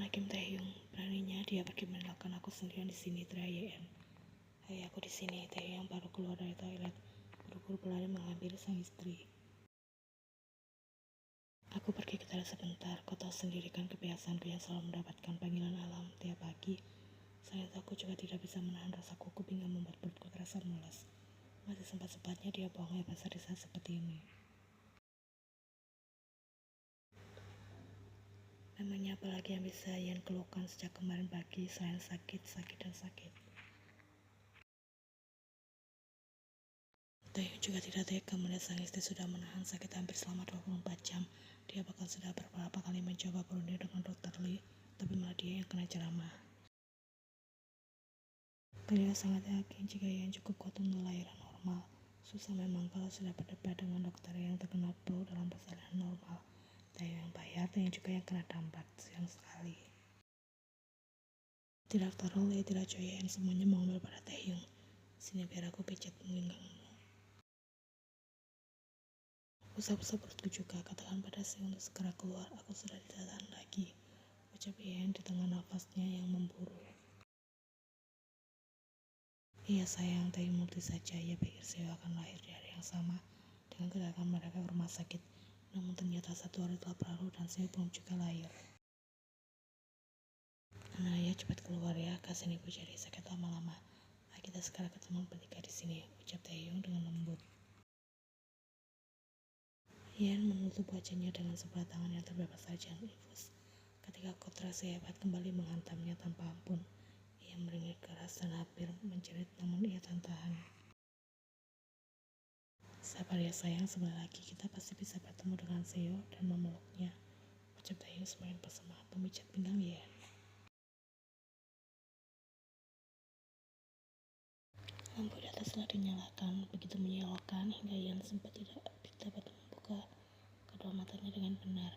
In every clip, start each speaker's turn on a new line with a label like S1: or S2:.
S1: Mana Kim Taehyung, beraninya dia pergi meninggalkan aku sendirian di sini, teriak YN. Hai, aku di sini. Taehyung baru keluar dari toilet, buru-buru berlari menghampiri sang istri. Aku pergi ke teras sebentar. Kau tahu sendiri kan kebiasaanku yang selalu mendapatkan panggilan alam tiap pagi. Saat aku juga tidak bisa menahan rasa gugup hingga membuat perutku terasa mules. Masih sempat-sempatnya dia buang air besar di saat seperti ini. Namanya apalagi yang bisa Yan keluhkan sejak kemarin pagi selain sakit. Taehyung juga tidak tega melihat sang istri sudah menahan sakit hampir selama 24 jam. Dia bahkan sudah beberapa kali mencoba berunding dengan Dr. Lee, tapi malah dia yang kena ceramah. Beliau sangat yakin jika Yan cukup kuat untuk lahiran normal. Susah memang kalau sudah berdebat dengan dokter yang terkenal pro dalam persalinan normal. Taehyung yang bayar dan juga yang kena dampak sayang sekali. Tidak Dr. Lee, tidak Choi Yan, semuanya mengomel pada Taehyung. Sini biar aku pijat pinggangmu. Usap-usap perutku juga, katakan pada saya untuk segera keluar, aku sudah tidak tahan lagi. Ucap Yan di tengah nafasnya yang memburu. Iya sayang, Taehyung mengerti saja. Ia pikir Seo akan lahir di hari yang sama dengan kedatangan mereka ke rumah sakit. Namun ternyata 1 hari telah berlalu dan Seo belum juga lahir. Nah ya, cepat keluar ya, kasihan ibu jadi sakit lama-lama. Nah, kita sekarang ketemu bertiga di sini, ucap Taehyung dengan lembut. Yan menutup wajahnya dengan sebelah tangan yang terbebas saja infus. Ketika kontraksi hebat kembali menghantamnya tanpa ampun, ia meringis keras dan hampir menjerit, namun ia tahan. Sabar ya sayang, sebentar lagi kita pasti bisa bertemu dengan Seo dan memeluknya, ucap Taehyung semakin bersemangat memijat pinggang Yan. Lampu di atas telah dinyalakan, begitu menyilaukan hingga Yan sempat tidak dapat membuka kedua matanya dengan benar.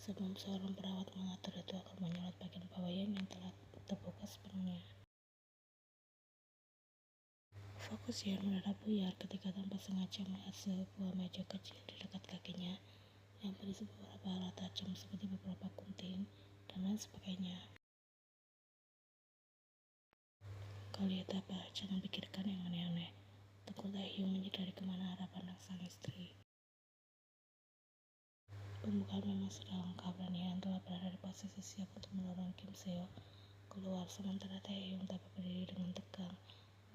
S1: Sebelum seorang perawat mengatur itu akan menyolot bagian bawah Yan yang telah terbuka sepenuhnya. Fokus Yan mendadak buyar ketika tanpa sengaja melihat sebuah meja kecil di dekat kakinya yang berisi beberapa alat tajam seperti beberapa gunting dan lain sebagainya. Kau lihat apa? Jangan pikirkan yang aneh-aneh. Tegur Taehyung menyadari kemana arah pandang sang istri. Pembukaan memang sudah lengkap dan Yan telah berada di posisi siap untuk mendorong Kim Seo keluar, sementara Taehyung dapat berdiri dengan tegang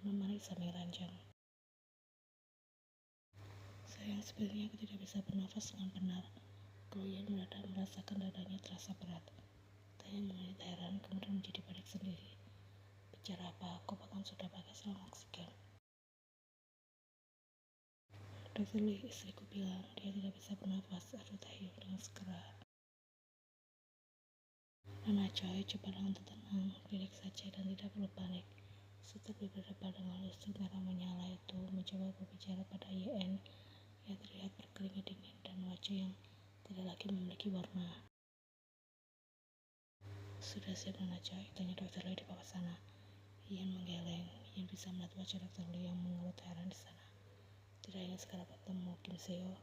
S1: menemani sambil ranjang. Sayang, sebenarnya aku tidak bisa bernafas dengan benar. Yan mendadak merasakan dadanya terasa berat. Taehyung menjerit heran, kemudian menjadi panik sendiri. Bicara apa? Kau bahkan sudah pakai selang oksigen. Dr. Lee, istriku bilang dia tidak bisa bernafas, adu Taehyung dengan segera. Nana Choi, coba dengan tenang, rileks saja dan tidak perlu panik. Setelah berdebat dengan listrik merah menyala itu mencoba berbicara pada YN yang terlihat berkeringat dingin dan wajah yang tidak lagi memiliki warna. Sudah siap Nana Choi? Tanya Dr. Lee di bawah sana. Yan menggeleng. Yan bisa melihat wajah Dr. Lee yang mengelut heran di sana. Tidak ingin segera bertemu Kim Seo.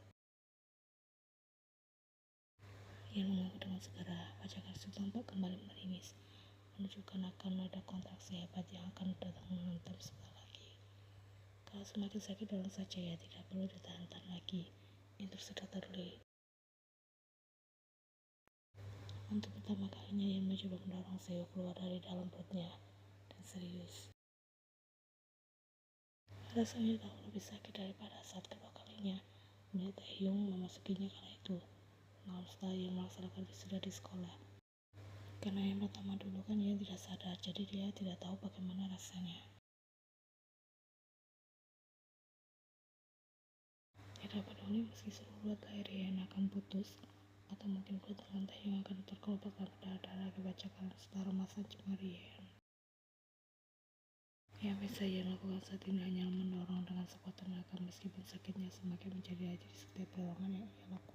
S1: Yan mengaku dengan segera. Wajah gadis tampak kembali meringis, menunjukkan akan ada kontraksi hebat yang akan datang menghantam sebentar lagi. Kalau semakin sakit dorong saja ya, tidak perlu ditahan-tahan lagi. Instruksi Dr. Lee. Untuk pertama kalinya Yan mencoba mendorong Seo keluar dari dalam perutnya dan serius. Rasanya jauh lebih sakit daripada saat kedua kalinya melihat Taehyung memasukinya kala itu. Malam setelah Yan melaksanakan wisuda di sekolah. Karena yang pertama dulu kan Yan tidak sadar, jadi dia tidak tahu bagaimana rasanya. Tidak peduli meski seluruh kulit lahir Yan akan putus, atau mungkin kulit tangan Taehyung akan terkelopak dan berdarah akibat cakaran setara masa cemari Yan. Yang bisa Yan lakukan saat ini hanya mendorong dengan sekuat tenaga meskipun sakitnya semakin menjadi aja di setiap dorongan yang ia lakukan.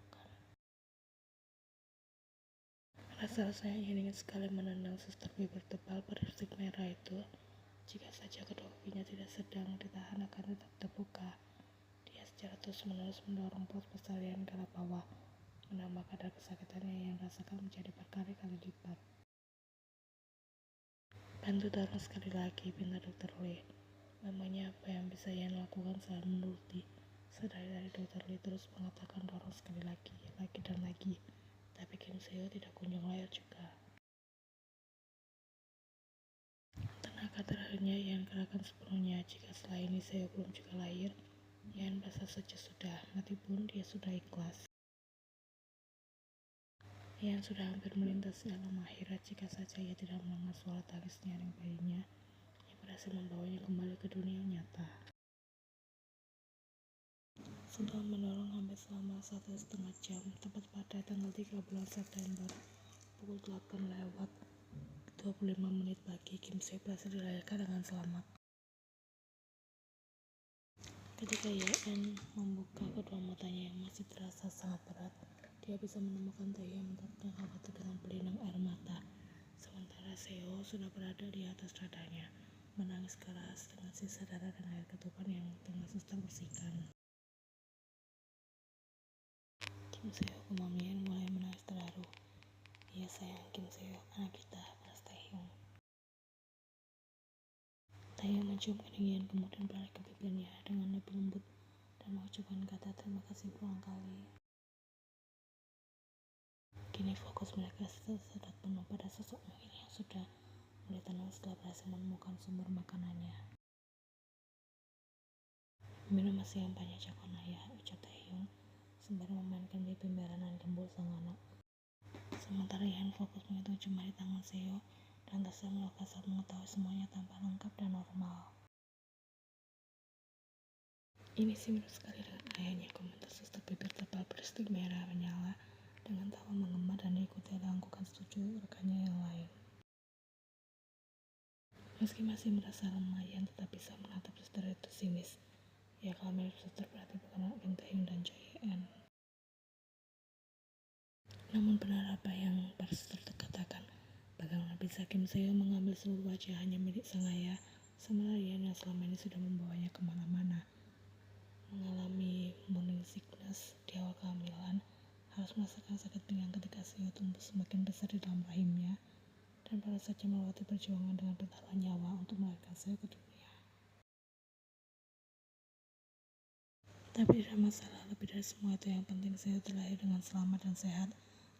S1: Rasa-rasanya Yan ingin sekali menendang suster bibir tebal berstik merah itu. Jika saja kedua kakinya tidak sedang ditahan akan tetap terbuka. Dia secara terus-menerus mendorong perut besar Yan ke arah bawah, menambah kadar kesakitannya yang rasakan menjadi berkali-kali lipat. Bantu dorong sekali lagi, pinta dokter Lee. Memangnya apa yang bisa Yan lakukan selain menuruti? Sadari dari dokter Lee terus mengatakan dorong sekali lagi dan lagi. Tapi Kim Seo tidak kunjung layar juga. Tenaga terakhirnya Yan kerahkan sepenuhnya. Jika setelah ini Seo belum juga lahir, Yan merasa saja sudah, mati pun dia sudah ikhlas. Yan sudah hampir melintasi alam akhirat jika saja ia tidak mendengar suara tangis nyaring bayinya yang berhasil membawanya kembali ke dunia nyata. Setelah mendorong hampir selama 1,5 jam, tepat pada tanggal 3 bulan September, pukul 8 lewat 25 menit pagi, Kim Seo berhasil dilahirkan dengan selamat. Ketika Yan membuka kedua matanya yang masih terasa sangat berat, dia bisa menemukan Tae yang menatapnya khawatir dengan berlinang air mata. Sementara Seo sudah berada di atas dadanya, menangis keras dengan sisa darah dan air ketuban yang tengah suster bersihkan. Kim Seo kemudian mulai menangis terharu. Iya sayang, Kim Seo, anak kita, balas Taehyung. Taehyung mencium kening Yan kemudian beralih ke bibirnya dengan lebih lembut dan mengucapkan kata terima kasih berulang kali. Kini fokus mereka sesaat penuh pada sosok Mohin yang sudah mulai tenang setelah berhasil menemukan sumber makanannya. Minum masih yang banyak Jakon ayah, ucap Taehyung sembari memainkan pipi merah dan gembul sang anak. Sementara Yan fokus menghitung jemari tangan Seo dan tersenyum saat mengetahui semuanya tampak lengkap dan normal. Ini sih mirip sekali dengan ayahnya, komentar suster bibir tebal berstik merah menyala dengan tawa menggema dan diikuti oleh anggukan setuju rekannya yang lain. Meski masih merasa lemah, Yan tetap bisa menatap suster itu sinis. Ya kalau mirip suster berarti bukan anak Kim Taehyung dan Choi Eun. Namun benar apa yang para suster katakan, bagaimana bisa Kim Seo mengambil seluruh wajah hanya milik sang ayah, sementara Yan yang selama ini sudah membawanya kemana-mana. Mengalami morning sickness di awal kehamilan, harus merasakan sakit pinggang ketika Seo tumbuh semakin besar di dalam rahimnya, dan baru saja melewati perjuangan dengan bertaruhan nyawa untuk melahirkan Seo ke dunia. Tapi tidak masalah, lebih dari semua itu yang penting Seo terlahir dengan selamat dan sehat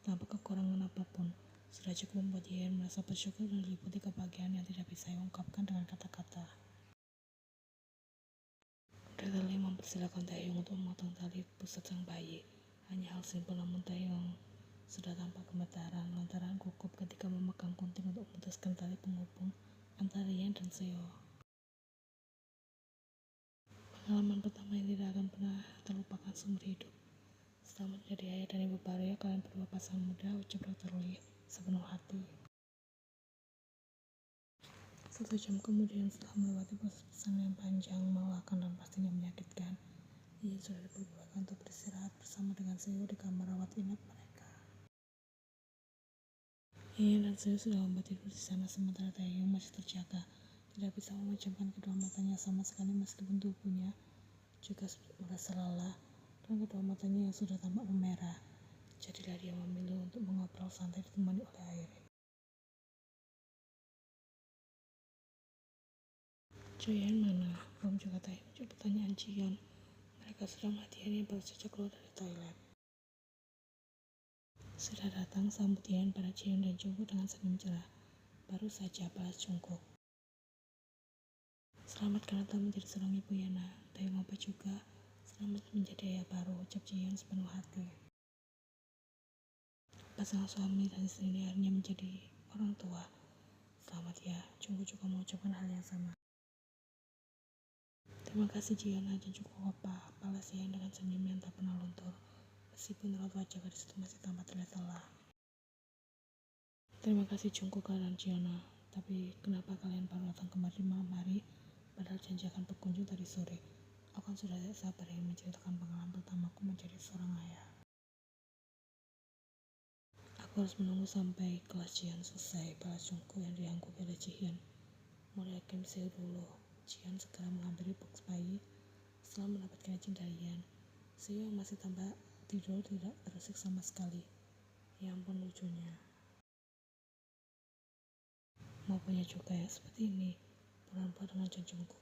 S1: tanpa kekurangan apapun. Sudah cukup membuat Yan merasa bersyukur dan diliputi kebahagiaan yang tidak bisa diungkapkan dengan kata-kata. Dokter Lee mempersilakan Taehyung untuk memotong tali pusat sang bayi. Hanya hal simpel, namun Taehyung sudah tampak gemetaran lantaran gugup ketika memegang gunting untuk memutuskan tali penghubung antara Yan dan Seo. Pengalaman pertama yang tidak akan pernah terlupakan seumur hidup. Selamat menjadi ayah dan ibu baru ya kalian berdua pasangan muda, ucap Dokter Lee sepenuh hati. 1 jam kemudian setelah melewati proses persalinan yang panjang, melelahkan dan pastinya menyakitkan, Yan sudah diperbolehkan untuk beristirahat bersama dengan Seo di kamar rawat inap mereka. Yan dan Seo sudah lama tidur di sana sementara Taehyung masih terjaga, tidak bisa memejamkan kedua matanya sama sekali meskipun tubuhnya juga merasa lelah dan kedua matanya yang sudah tampak memerah. Jadilah dia memilih untuk mengobrol santai ditemani oleh Airi. Choi Eun mana? Belum juga Taehyung menjawab pertanyaan Jiyeon. Mereka sudah melatihannya baru saja keluar dari toilet. Sudah datang, sambut Yan pada Jiyeon dan Jungkook dengan senyum cerah. Baru saja, balas Jungkook. Selamat karena telah menjadi seorang ibu Yana. Taehyung apa juga? Selamat menjadi ayah baru, ucap Jiyeon sepenuh hati. Pasangan suami dan istri ini akhirnya menjadi orang tua. Selamat ya, Jungkook juga mengucapkan hal yang sama. Terima kasih Jiyeon dan Jungkook opa, balas Yan dengan senyum yang tak pernah luntur. Meskipun raut wajah gadis itu masih tampak terlihat lelah. Terima kasih Jungkook dan Jiyeon, tapi kenapa kalian baru datang kemari malam hari? Padahal janji akan berkunjung tadi sore. Aku kan sudah tidak sabar ingin menceritakan pengalaman pertamaku menjadi seorang ayah. Aku harus menunggu sampai kelas Jiyeon selesai, balas Jungkook yang dianggupi oleh Jiyeon. Mulai Kim Seo dulu. Jiyeon segera menghampiri box bayi setelah mendapatkan izin dari Yan. Seo yang masih tampak tidur tidak terusik sama sekali. Ya ampun lucunya. Mau punya juga ya seperti ini. Pura-pura dengan Jungkook.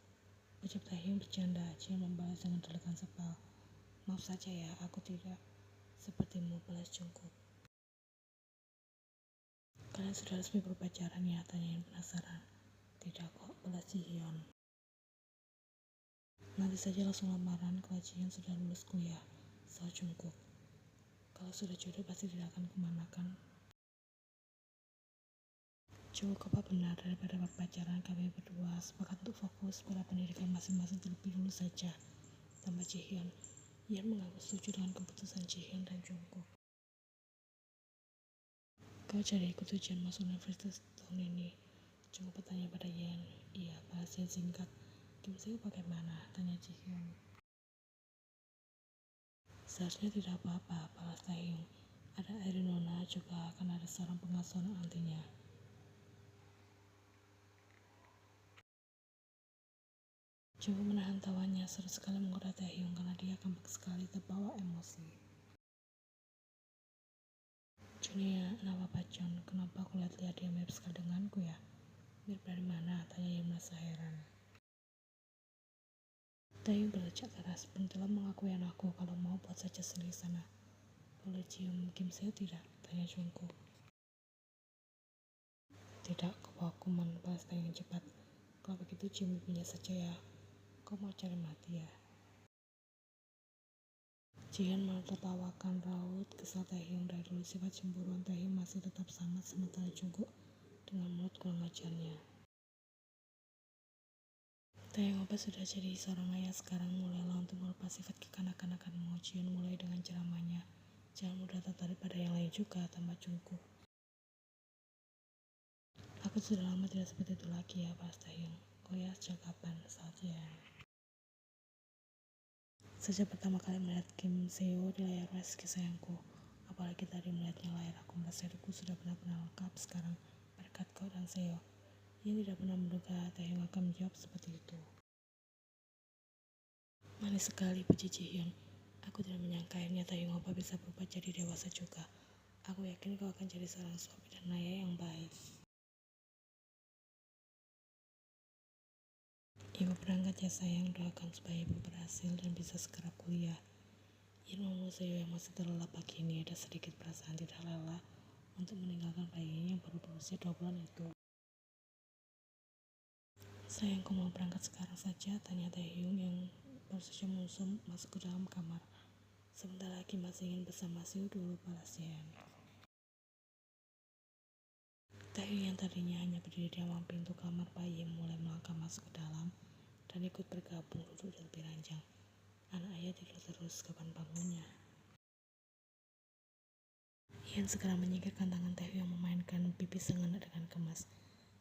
S1: Ucap Taehyung bercanda. Jian membalas dengan terlekan sepal. Maaf saja ya, aku tidak sepertimu, balas Jungkook. Kalian sudah resmi berpacaran ya, tanya yang penasaran. Tidak kok, balas Jihyun. Nanti saja langsung lamaran kalau Jihyun sudah lulus kuliah, sahut Jungkook. Kalau sudah jodoh pasti tidak akan kemana kan. Jungkook apa benar, daripada berpacaran kami berdua sepakat untuk fokus pada pendidikan masing-masing terlebih dulu saja, tambah Jihyun. Yan mengaku setuju dengan keputusan Jihyun dan Jungkook. Kau cari ikut ujian masuk universitas tahun ini? Jungkook bertanya pada Yan. Iya, balas Yan singkat. Kim Seo bagaimana? Tanya Jihyun. Seharusnya tidak apa-apa, balas Taehyung. Ada Nona juga akan ada seorang pengasuh nantinya. Jungkook menahan tawanya, seru sekali menggoda Taehyung karena dia gampang sekali terbawa emosi. Junia, kenapa John? Kenapa aku lihat-lihat dia mirip sekali denganku ya? Mirip dari mana? Tanya yang merasa heran. Taehyung berlejak keras, benarlah mengakui anakku, kalau mau buat saja sendiri sana. Boleh cium Kim Seo tidak? Tanya Jungkook. Tidak, kau kuman, balas Taehyung cepat. Kalau begitu cium ibunya saja ya. Kau mau cari mati ya? Jihyun malah tertawakan raut kesal Taehyung. Dari dulu sifat cemburuan Taehyung masih tetap sangat, sementara Jungkook dengan mulut kurang ajarnya. Taehyung apa sudah jadi seorang ayah sekarang, mulailah untuk melepas sifat kekanak-kanakanmu. Jihyun mulai dengan ceramahnya. Jangan mudah tertarik pada yang lain juga, tambah Jungkook. Aku sudah lama tidak seperti itu lagi ya, balas Taehyung. Oh ya, sejak kapan? Saat Jihyun. Sejak pertama kali melihat Kim Seo di layar reski sayangku, apalagi tadi melihatnya layar, aku merasa hidupku sudah benar-benar lengkap sekarang berkat kau dan Seo. Ia tidak pernah menduga Taehyung akan menjawab seperti itu. Manis sekali, puji Jihyun. Aku tidak menyangka akhirnya Taehyung apa bisa berubah jadi dewasa juga. Aku yakin kau akan jadi seorang suami dan ayah yang baik. Ibu berangkat ya sayang, doakan supaya ibu berhasil dan bisa segera kuliah. Yan membuat Seo yang masih terlelap pagi ini ada sedikit perasaan tidak rela untuk meninggalkan bayinya yang baru berusia 2 bulan itu. Sayangku mau berangkat sekarang saja, tanya Taehyung yang baru saja masuk ke dalam kamar. Sebentar lagi masih ingin bersama Seo dulu, balas Yan. Taehyung yang tadinya hanya berdiri di awal pintu kamar bayi mulai melangkah masuk ke dalam dan ikut bergabung duduk di tepi ranjang. Anak ayah tidur terus, kapan bangunnya? Yan segera menyingkirkan tangan Taehyung yang memainkan pipi sang anak dengan kemas.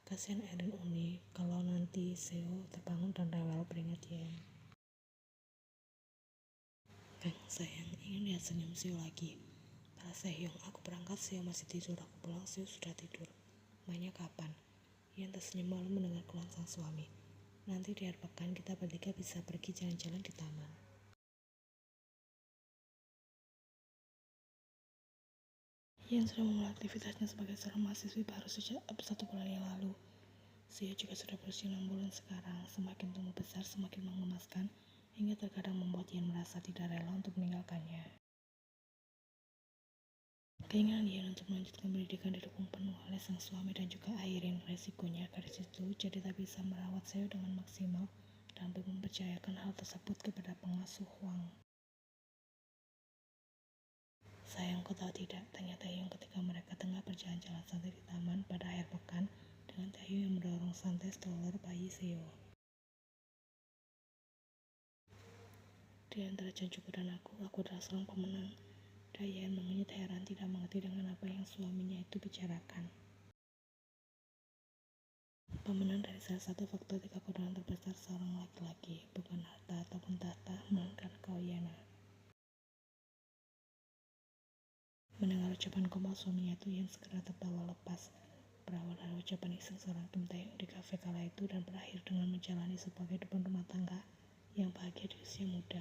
S1: Kasihan Erin Uni kalau nanti Seo terbangun dan rewel, beringat Yan. Kang sayang, ingin lihat senyum Seo lagi. Balas Taehyung, aku berangkat Seo masih tidur, aku pulang Seo sudah tidur. Mainnya kapan? Yan tersenyum malu mendengar keluhan sang suami. Nanti di akhir pekan kita bertiga bisa pergi jalan-jalan di taman. Yan sudah memulai aktivitasnya sebagai seorang mahasiswi baru sejak 1 bulan yang lalu. Seo juga sudah berusia 6 bulan sekarang. Semakin tumbuh besar, semakin mengemaskan, hingga terkadang membuat Yan merasa tidak rela untuk meninggalkannya. Keinginan Yan untuk melanjutkan pendidikan didukung penuh oleh sang suami dan juga Airin. Resikonya dari situ jadi tak bisa merawat Seo dengan maksimal dan belum mempercayakan hal tersebut kepada pengasuh Hwang. Sayang, kau tahu tidak? Tanya Taehyung ketika mereka tengah berjalan-jalan santai di taman pada akhir pekan dengan Taehyung yang mendorong santai stroller bayi Seo. Di antara Jungkook dan aku adalah seorang pemenang. Dayan mengenyit heran, tidak mengerti dengan apa yang suaminya itu bicarakan. Pemenang dari salah satu faktor 3 keuntungan terbesar seorang laki-laki, bukan harta ataupun tahta, melainkan keoyanan. Mendengar ucapan koma suaminya itu, Yan segera tertawa lepas. Berawal dari ucapan iseng seorang Kim Taehyung di kafe kala itu dan berakhir dengan menjalani sebuah kehidupan rumah tangga yang bahagia di usia muda.